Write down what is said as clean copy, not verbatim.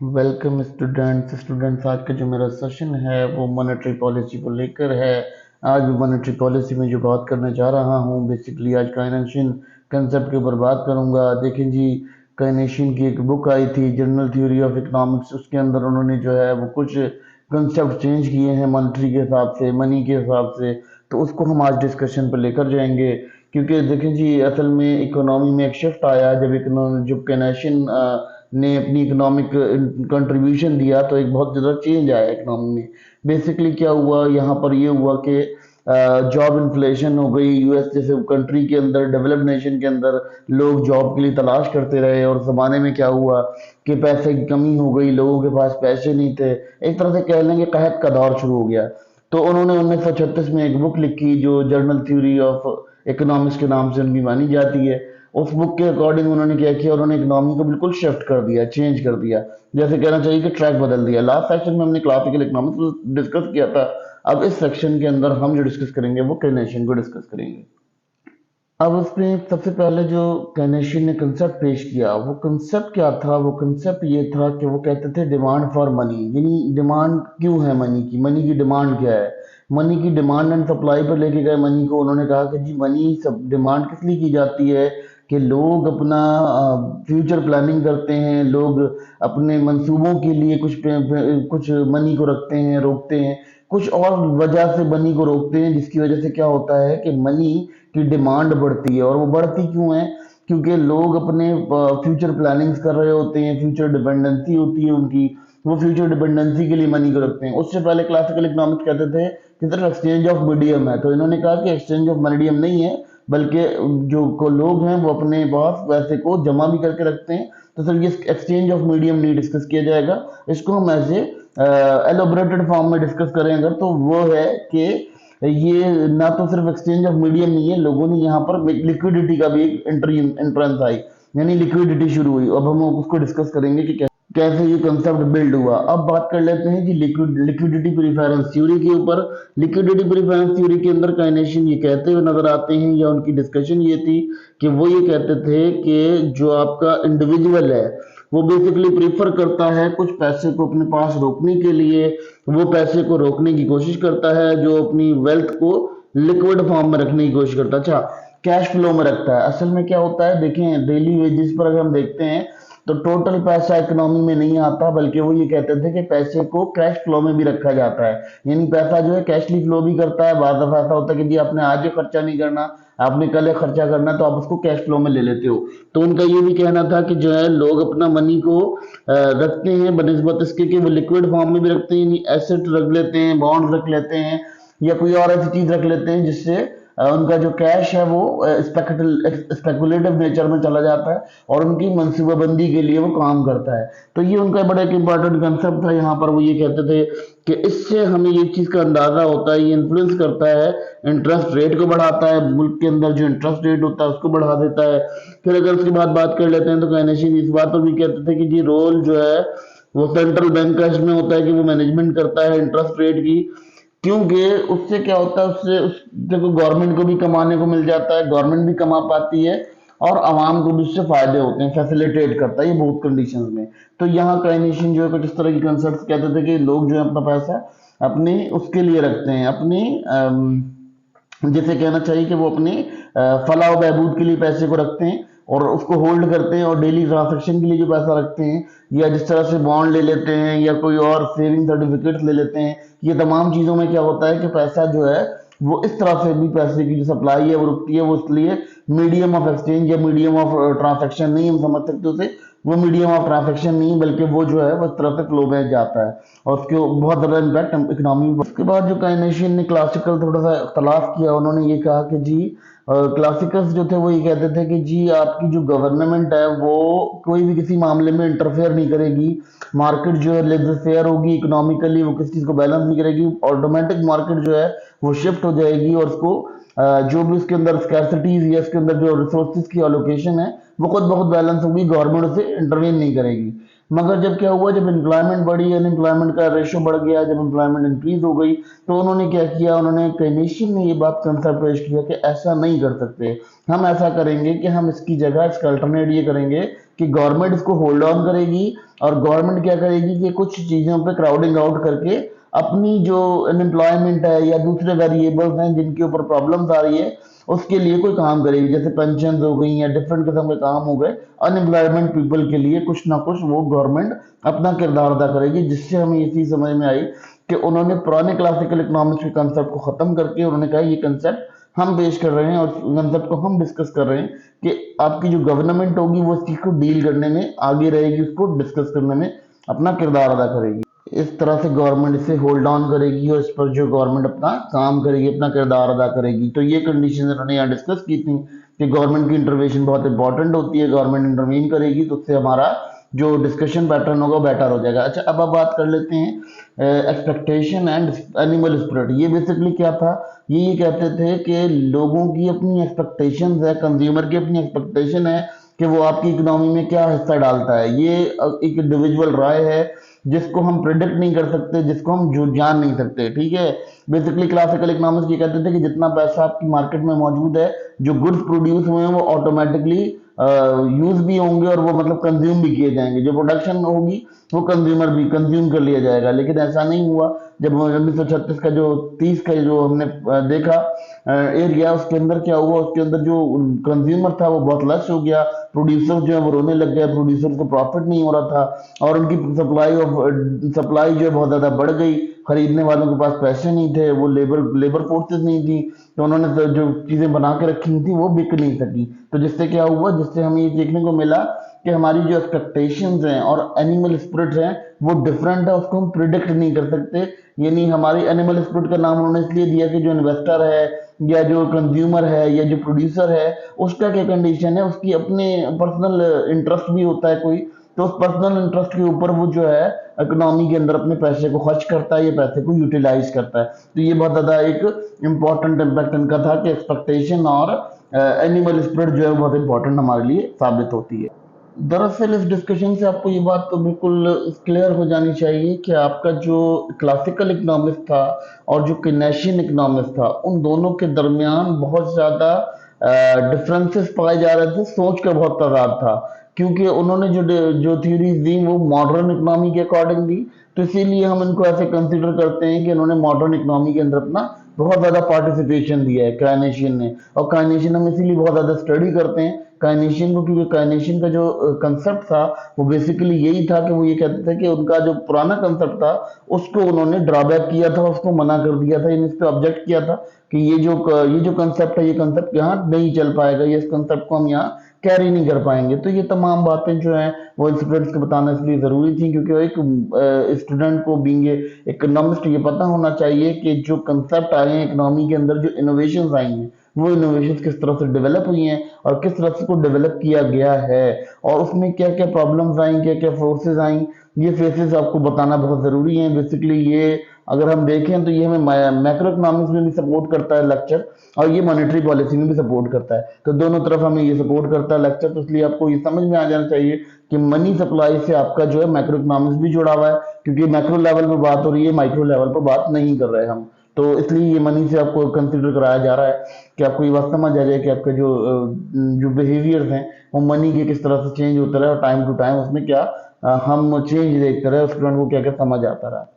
Welcome students आज का जो मेरा सेशन है वो मॉनेटरी पॉलिसी को लेकर है। आज मैं मॉनेटरी पॉलिसी में जो बात करने जा रहा हूँ बेसिकली आज काइनेशियन कंसेप्ट के ऊपर बात करूँगा। देखें जी, काइनेशियन की एक बुक आई थी जनरल थ्योरी ऑफ इकोनॉमिक्स, उसके अंदर उन्होंने जो है वो कुछ कंसेप्ट चेंज किए हैं मॉनेटरी के हिसाब से, मनी के हिसाब से। तो उसको हम आज डिस्कशन पर लेकर जाएंगे, क्योंकि देखें जी असल में इकोनॉमी में एक शिफ्ट आया जब काइनेशियन ने अपनी इकोनॉमिक कंट्रीब्यूशन दिया तो एक बहुत ज़्यादा चेंज आया इकोनॉमी में। बेसिकली क्या हुआ यहाँ पर, ये हुआ कि जॉब इन्फ्लेशन हो गई। यूएस जैसे कंट्री के अंदर, डेवलप्ड नेशन के अंदर लोग जॉब के लिए तलाश करते रहे, और ज़माने में क्या हुआ कि पैसे की कमी हो गई, लोगों के पास पैसे नहीं थे। एक तरह से कह लेंगे कहत का दौर शुरू हो गया। तो उन्होंने 1936 में एक बुक लिखी जो जर्नल थ्योरी ऑफ इकोनॉमिक्स के नाम से उनकी मानी जाती है। उस बुक के अकॉर्डिंग उन्होंने क्या किया, उन्होंने इकोनॉमी को बिल्कुल शिफ्ट कर दिया, चेंज कर दिया। जैसे कहना चाहिए कि ट्रैक बदल दिया। लास्ट सेक्शन में हमने क्लासिकल इकोनॉमिक्स डिस्कस किया था। अब इस सेक्शन के अंदर हम जो डिस्कस करेंगे वो केनेशियन को डिस्कस करेंगे। अब उसमें सबसे पहले जो केनेशियन ने कंसेप्ट पेश किया, वो कंसेप्ट क्या था? वो कंसेप्ट ये था कि वो कहते थे डिमांड फॉर मनी, यानी डिमांड क्यों है मनी की, मनी की डिमांड क्या है। मनी की डिमांड एंड सप्लाई पर लेके गए मनी को। उन्होंने कहा कि जी मनी सब डिमांड किस लिए की जाती है कि लोग अपना फ्यूचर प्लानिंग करते हैं, लोग अपने मंसूबों के लिए कुछ मनी को रखते हैं, रोकते हैं। कुछ और वजह से मनी को रोकते हैं, जिसकी वजह से क्या होता है कि मनी की डिमांड बढ़ती है। और वो बढ़ती क्यों है? क्योंकि लोग अपने फ्यूचर प्लानिंग्स कर रहे होते हैं, फ्यूचर डिपेंडेंसी होती है उनकी। वो फ्यूचर डिपेंडेंसी के लिए मनी को रखते हैं। उससे पहले क्लासिकल इकोनॉमिक्स कहते थे कि सिर्फ एक्सचेंज ऑफ मीडियम है। तो इन्होंने कहा कि एक्सचेंज ऑफ मीडियम नहीं है, बल्कि लोग हैं वो अपने पास पैसे को जमा भी करके रखते हैं। तो सर ये एक्सचेंज ऑफ मीडियम नहीं डिस्कस किया जाएगा, इसको हम ऐसे एलोबरेटेड फॉर्म में डिस्कस करें अगर, तो वो है कि ये ना तो सिर्फ एक्सचेंज ऑफ मीडियम नहीं है, लोगों ने यहाँ पर लिक्विडिटी का भी एक एंट्रेंस आई, यानी लिक्विडिटी शुरू हुई। अब हम उसको डिस्कस करेंगे कि कैसे ये कंसेप्ट बिल्ड हुआ। अब बात कर लेते हैं कि लिक्विडिटी प्रीफरेंस थ्योरी के ऊपर। लिक्विडिटी प्रीफरेंस थ्योरी के अंदर काइनेशियन ये कहते हुए नजर आते हैं, या उनकी डिस्कशन ये थी कि वो ये कहते थे कि जो आपका इंडिविजुअल है वो बेसिकली प्रीफर करता है कुछ पैसे को अपने पास रोकने के लिए। वो पैसे को रोकने की कोशिश करता है, जो अपनी वेल्थ को लिक्विड फॉर्म में रखने की कोशिश करता है, अच्छा कैश फ्लो में रखता है। असल में क्या होता है, देखें डेली वेजेस पर अगर हम देखते हैं तो टोटल पैसा इकोनॉमी में नहीं आता, बल्कि वो ये कहते थे कि पैसे को कैश फ्लो में भी रखा जाता है। यानी पैसा जो है कैशली फ्लो भी करता है। बाद दफा ऐसा होता है कि जी आपने आज ये खर्चा नहीं करना, आपने कल ये खर्चा करना, तो आप उसको कैश फ्लो में ले लेते हो। तो उनका ये भी कहना था कि जो है लोग अपना मनी को रखते हैं बनस्बत इसके कि वो लिक्विड फॉर्म में भी रखते हैं, एसेट रख लेते हैं, बॉन्ड रख लेते हैं, या कोई और ऐसी चीज रख लेते हैं जिससे उनका जो कैश है वो स्पेकुलेटिव नेचर में चला जाता है और उनकी मनसूबाबंदी के लिए वो काम करता है। तो ये उनका बड़ा एक इंपॉर्टेंट कंसेप्ट था। यहाँ पर वो ये कहते थे कि इससे हमें ये चीज का अंदाजा होता है, ये इन्फ्लुएंस करता है, इंटरेस्ट रेट को बढ़ाता है, मुल्क के अंदर जो इंटरेस्ट रेट होता है उसको बढ़ा देता है। फिर अगर उसके बाद बात कर लेते हैं तो काइनेशियन इस बात पर भी कहते थे कि जी रोल जो है वो सेंट्रल बैंक का इसमें होता है कि वो मैनेजमेंट करता है इंटरेस्ट रेट की। क्योंकि उससे क्या होता है, उससे उस देखो गवर्नमेंट को भी कमाने को मिल जाता है, गवर्नमेंट भी कमा पाती है, और आवाम को भी उससे फायदे होते हैं, फैसिलिटेट करता है ये बहुत कंडीशंस में। तो यहाँ काइनेशियन जो है कुछ इस तरह की कंसेप्ट कहते थे कि लोग जो है अपना पैसा अपने उसके लिए रखते हैं, अपनी जैसे कहना चाहिए कि वो अपने फलाह बहबूद के लिए पैसे को रखते हैं और उसको होल्ड करते हैं, और डेली ट्रांजेक्शन के लिए जो पैसा रखते हैं, या जिस तरह से बॉन्ड ले लेते हैं या कोई और सेविंग सर्टिफिकेट्स ले लेते हैं, ये तमाम चीजों में क्या होता है कि पैसा जो है वो इस तरह से भी पैसे की जो सप्लाई है वो रुकती है। वो इसलिए मीडियम ऑफ एक्सचेंज या मीडियम ऑफ ट्रांजेक्शन नहीं हम समझ सकते उसे, वो मीडियम ऑफ ट्रांजेक्शन नहीं, बल्कि वो जो है वो इस तरह से फ्लो में जाता है और उसके बहुत ज़्यादा इम्पैक्ट इकोनॉमी में। उसके बाद जो काइनेशियन ने क्लासिकल थोड़ा सा इख्तलाफ किया, उन्होंने ये कहा कि जी क्लासिकल्स जो थे वो ये कहते थे कि जी आपकी जो गवर्नमेंट है वो कोई भी किसी मामले में इंटरफेयर नहीं करेगी, मार्केट जो है लेज़र फेयर होगी, इकोनॉमिकली वो किसी चीज़ को बैलेंस नहीं करेगी, ऑटोमेटिक मार्केट जो है वो शिफ्ट हो जाएगी, और उसको जो भी उसके अंदर स्कैर्सिटीज या इसके अंदर जो रिसोर्सेज की एलोकेशन है वो खुद ब खुद बैलेंस होगी, गवर्नमेंट उसे इंटरवीन नहीं करेगी। मगर जब क्या हुआ, जब एम्प्लॉयमेंट बढ़ी, अनएम्प्लॉयमेंट का रेशो बढ़ गया, जब एम्प्लॉयमेंट इंक्रीज हो गई, तो उन्होंने क्या किया, उन्होंने केनेशियन ने ये बात कंसेप्ट पेश किया कि ऐसा नहीं कर सकते। हम ऐसा करेंगे कि हम इसकी जगह इसका अल्टरनेट ये करेंगे कि गवर्नमेंट इसको होल्ड ऑन करेगी, और गवर्नमेंट क्या करेगी कि कुछ चीज़ों पे क्राउडिंग आउट करके अपनी जो अनएम्प्लॉयमेंट है या दूसरे वेरिएबल्स हैं जिनके ऊपर प्रॉब्लम्स आ रही है, उसके लिए कोई काम करेगी। जैसे पेंशन हो गई या डिफरेंट किस्म के काम हो गए अनएम्प्लॉयमेंट पीपल के लिए, कुछ ना कुछ वो गवर्नमेंट अपना किरदार अदा करेगी। जिससे हमें ये चीज़ समझ में आई कि उन्होंने पुराने क्लासिकल इकोनॉमिक्स के कंसेप्ट को ख़त्म करके उन्होंने कहा ये कंसेप्ट हम पेश कर रहे हैं और कंसेप्ट को हम डिस्कस कर रहे हैं कि आपकी जो गवर्नमेंट होगी वो इस चीज़ को डील करने में आगे रहेगी, उसको डिस्कस करने में अपना किरदार अदा करेगी। इस तरह से गवर्नमेंट इसे होल्ड ऑन करेगी और इस पर जो गवर्नमेंट अपना काम करेगी, अपना किरदार अदा करेगी। तो ये कंडीशन उन्होंने यहाँ डिस्कस की थी कि गवर्नमेंट की इंटरवेंशन बहुत इंपॉर्टेंट होती है, गवर्नमेंट इंटरवीन करेगी तो उससे हमारा जो डिस्कशन पैटर्न होगा बेटर हो जाएगा। अच्छा, अब बात कर लेते हैं एक्सपेक्टेशन एंड एनिमल स्पिरिट। ये बेसिकली क्या था, ये कहते थे कि लोगों की अपनी एक्सपेक्टेशंस है, कंज्यूमर की अपनी एक्सपेक्टेशन है कि वो आपकी इकोनॉमी में क्या हिस्सा डालता है। ये एक इंडिविजुअल राय है जिसको हम प्रिडिक्ट नहीं कर सकते, जिसको हम जो जान नहीं सकते, ठीक है। बेसिकली क्लासिकल इकोनॉमिक्स ये कहते थे कि जितना पैसा आपकी मार्केट में मौजूद है, जो गुड्स प्रोड्यूस हुए हैं वो ऑटोमेटिकली यूज भी होंगे और वो मतलब कंज्यूम भी किए जाएंगे। जो प्रोडक्शन होगी वो कंज्यूमर भी कंज्यूम कर लिया जाएगा। लेकिन ऐसा नहीं हुआ। जब 1936 का जो 30 का जो हमने देखा एरिया, उसके अंदर क्या हुआ, उसके अंदर जो कंज्यूमर था वो बहुत लेस हो गया, प्रोड्यूसर जो है वो रोने लग गए, प्रोड्यूसर को प्रॉफिट नहीं हो रहा था और उनकी सप्लाई जो है बहुत ज्यादा बढ़ गई। खरीदने वालों के पास पैसे नहीं थे, वो लेबर फोर्सेस नहीं थी, तो उन्होंने जो चीजें बना के रखी थी वो बिक नहीं सकी। तो जिससे क्या हुआ, जिससे हमें ये देखने को मिला कि हमारी जो एक्सपेक्टेशंस हैं और एनिमल स्पिरिट हैं वो डिफरेंट है, उसको हम प्रिडिक्ट नहीं कर सकते। यानी हमारी एनिमल स्पिरिट का नाम उन्होंने इसलिए दिया कि जो इन्वेस्टर है या जो कंज्यूमर है या जो प्रोड्यूसर है उसका क्या कंडीशन है, उसकी अपने पर्सनल इंटरेस्ट भी होता है कोई, तो उस पर्सनल इंटरेस्ट के ऊपर वो जो है इकोनॉमी के अंदर अपने पैसे को खर्च करता है या पैसे को यूटिलाइज करता है। तो ये बहुत ज्यादा एक इम्पॉर्टेंट इम्पैक्ट इनका था कि एक्सपेक्टेशन और एनिमल स्पिरिट जो है बहुत इंपॉर्टेंट हमारे लिए साबित होती है। दरअसल इस डिस्कशन से आपको ये बात तो बिल्कुल क्लियर हो जानी चाहिए कि आपका जो क्लासिकल इकोनॉमिक्स था और जो केनेशियन इकोनॉमिक्स था, उन दोनों के दरमियान बहुत ज़्यादा डिफरेंसेस पाए जा रहे थे, सोच का बहुत तजाद था। क्योंकि उन्होंने जो थ्योरीज दी वो मॉडर्न इकोनॉमी के अकॉर्डिंग दी, तो इसीलिए हम इनको ऐसे कंसिडर करते हैं कि इन्होंने मॉडर्न इकोनॉमी के अंदर अपना बहुत ज़्यादा पार्टिसिपेशन दिया है काइनेशियन ने। और काइनेशियन हम इसीलिए बहुत ज़्यादा स्टडी करते हैं काइनेशियन को, क्योंकि काइनेशियन का जो कंसेप्ट था वो बेसिकली यही था कि वो ये कहते थे कि उनका जो पुराना कंसेप्ट था उसको उन्होंने ड्रॉबैक किया था, उसको मना कर दिया था, इस पे ऑब्जेक्ट किया था कि ये जो कंसेप्ट है, ये कंसेप्ट यहाँ नहीं चल पाएगा, ये इस कंसेप्ट को हम यहाँ कैरी नहीं कर पाएंगे। तो ये तमाम बातें जो हैं वो स्टूडेंट्स को बताना इसलिए ज़रूरी थी, क्योंकि एक स्टूडेंट को बीइंग इकोनॉमिस्ट ये पता होना चाहिए कि जो कंसेप्ट आए हैं इकोनॉमी के अंदर, जो इनोवेशंस आई हैं, वो इनोवेशंस किस तरह से डेवलप हुई हैं और किस तरह से उसको डेवलप किया गया है और उसमें क्या क्या प्रॉब्लम्स आई, क्या क्या फोर्सेज आई, ये फेसेस आपको बताना बहुत ज़रूरी है। बेसिकली ये अगर हम देखें तो ये हमें मैक्रो इकोनॉमिक्स में भी सपोर्ट करता है लेक्चर, और ये मॉनेटरी पॉलिसी में भी सपोर्ट करता है। तो दोनों तरफ हमें ये सपोर्ट करता है लेक्चर, तो इसलिए आपको ये समझ में आ जाना चाहिए कि मनी सप्लाई से आपका जो है मैक्रो इकोनॉमिक्स भी जुड़ा हुआ है, क्योंकि मैक्रो लेवल पर बात हो रही है, माइक्रो लेवल पर बात नहीं कर रहे हम। तो इसलिए ये मनी से आपको कंसिडर कराया जा रहा है कि आपको ये बात समझ आ जाए कि आपके जो बिहेवियर्स हैं वो मनी के किस तरह से चेंज होते रहे और टाइम टू टाइम उसमें क्या हम चेंज देखते रहे, स्टूडेंट को क्या क्या समझ आता रहा।